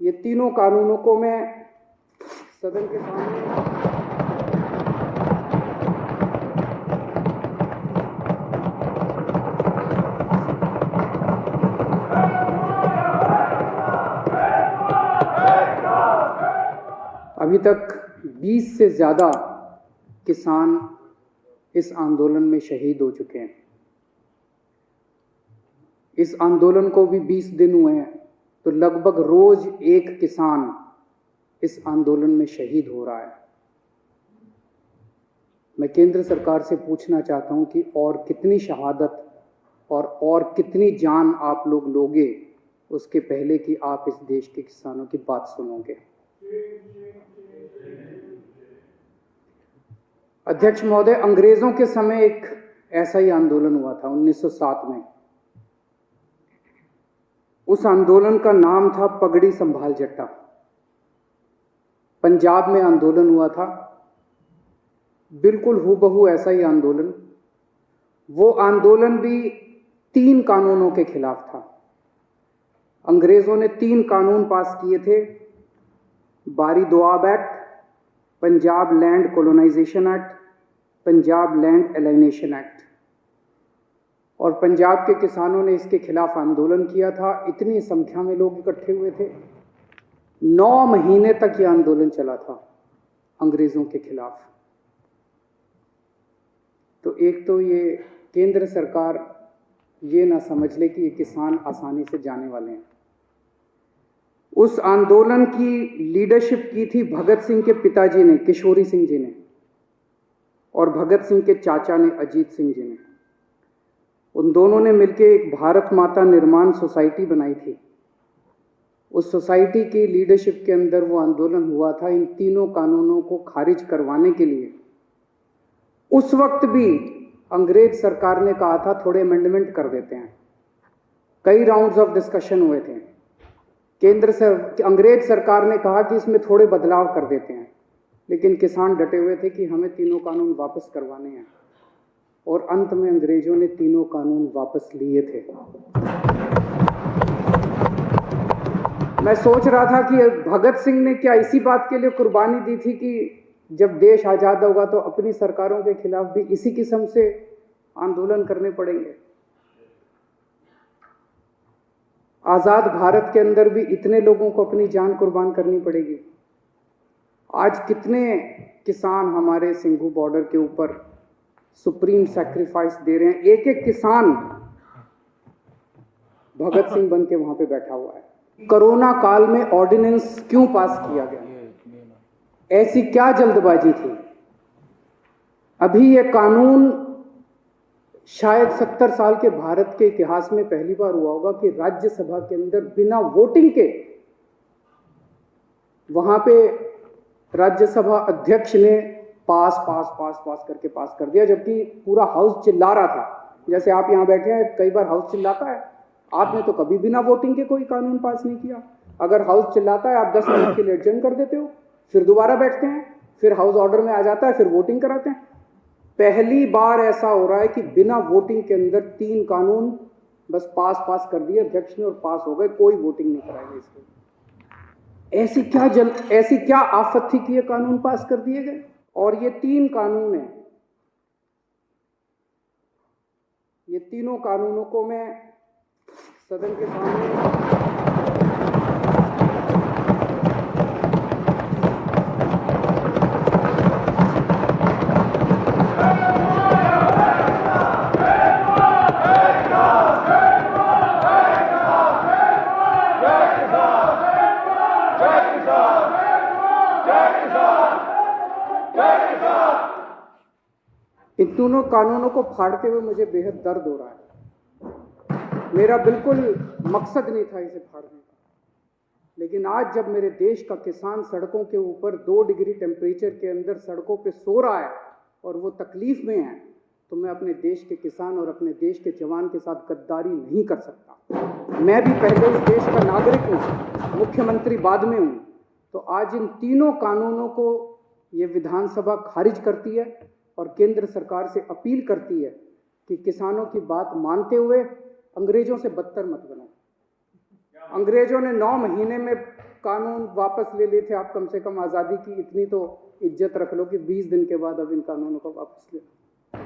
ये तीनों कानूनों को मैं सदन के सामने अभी तक 20 से ज़्यादा किसान इस आंदोलन में शहीद हो चुके हैं। इस आंदोलन को भी 20 दिन हुए हैं, तो लगभग रोज एक किसान इस आंदोलन में शहीद हो रहा है। मैं केंद्र सरकार से पूछना चाहता हूं कि और कितनी शहादत और कितनी जान आप लोग लोगे उसके पहले कि आप इस देश के किसानों की बात सुनोगे। अध्यक्ष महोदय, अंग्रेजों के समय एक ऐसा ही आंदोलन हुआ था 1907 में। उस आंदोलन का नाम था पगड़ी संभाल जट्टा। पंजाब में आंदोलन हुआ था, बिल्कुल हूबहू ऐसा ही आंदोलन। वो आंदोलन भी 3 कानूनों के खिलाफ था। अंग्रेजों ने 3 कानून पास किए थे, Bari Doab act, Punjab land colonisation act, Punjab land alienation act. और पंजाब के किसानों ने इसके खिलाफ आंदोलन किया था। इतनी संख्या में लोग इकट्ठे हुए थे। 9 महीने तक यह आंदोलन चला था अंग्रेजों के खिलाफ। तो एक तो ये केंद्र सरकार ये ना समझ ले कि ये किसान आसानी से जाने वाले हैं। उस आंदोलन की लीडरशिप की थी भगत सिंह के पिताजी ने, किशोरी सिंह जी ने, और भगत सिंह के चाचा ने, अजीत सिंह जी ने। उन दोनों ने मिलकर एक भारत माता निर्माण सोसाइटी बनाई थी। उस सोसाइटी की लीडरशिप के अंदर वो आंदोलन हुआ था इन तीनों कानूनों को खारिज करवाने के लिए। उस वक्त भी अंग्रेज सरकार ने कहा था थोड़े अमेंडमेंट कर देते हैं। कई राउंड्स ऑफ डिस्कशन हुए थे। अंग्रेज सरकार ने कहा कि इसमें थोड़े बदलाव कर देते हैं, लेकिन किसान डटे हुए थे कि हमें तीनों कानून वापस करवाने हैं। और अंत में अंग्रेजों ने तीनों कानून वापस लिए थे। मैं सोच रहा था कि भगत सिंह ने क्या इसी बात के लिए कुर्बानी दी थी कि जब देश आजाद होगा तो अपनी सरकारों के खिलाफ भी इसी किस्म से आंदोलन करने पड़ेंगे। आजाद भारत के अंदर भी इतने लोगों को अपनी जान कुर्बान करनी पड़ेगी। आज कितने किसान हमारे सिंघू बॉर्डर के ऊपर सुप्रीम सैक्रिफाइस दे रहे हैं। एक एक किसान भगत सिंह बन के वहां पे बैठा हुआ है। कोरोना काल में ऑर्डिनेंस क्यों पास किया गया? ऐसी क्या जल्दबाजी थी? अभी यह कानून शायद 70 साल के भारत के इतिहास में पहली बार हुआ होगा कि राज्यसभा के अंदर बिना वोटिंग के वहां पे राज्यसभा अध्यक्ष ने पास करके पास कर दिया, जबकि पूरा हाउस चिल्ला रहा था। जैसे आप यहां बैठे हैं, कई बार हाउस चिल्लाता है। आपने तो कभी बिना वोटिंग के कोई कानून पास नहीं किया। अगर हाउस चिल्लाता है, आप 10 मिनट के लिए एडजर्न कर देते हो, फिर दोबारा बैठते हैं, फिर हाउस ऑर्डर में आ जाता है, फिर वोटिंग कराते हैं। पहली बार ऐसा हो रहा है कि बिना वोटिंग के अंदर 3 कानून बस पास कर दिए अध्यक्ष ने और पास हो गए। कोई वोटिंग नहीं कराई इसको। ऐसी क्या आफत थी कि ये कानून पास कर दिए गए? और ये 3 कानून हैं। ये तीनों कानूनों को मैं सदन के सामने इन दोनों कानूनों को फाड़ते हुए मुझे बेहद दर्द हो रहा है। मेरा बिल्कुल मकसद नहीं था इसे फाड़ने का, लेकिन आज जब मेरे देश का किसान सड़कों के ऊपर 2 डिग्री टेम्परेचर के अंदर सड़कों पे सो रहा है और वो तकलीफ में है, तो मैं अपने देश के किसान और अपने देश के जवान के साथ गद्दारी नहीं कर सकता। मैं भी पहले इस देश का नागरिक हूँ, मुख्यमंत्री बाद में हूँ। तो आज इन तीनों कानूनों को ये विधानसभा खारिज करती है और केंद्र सरकार से अपील करती है कि किसानों की बात मानते हुए अंग्रेजों से बदतर मत बनो। अंग्रेजों ने 9 महीने में कानून वापस ले लेते आप, कम से कम आज़ादी की इतनी तो इज्जत रख लो कि 20 दिन के बाद अब इन कानूनों को वापस ले लो।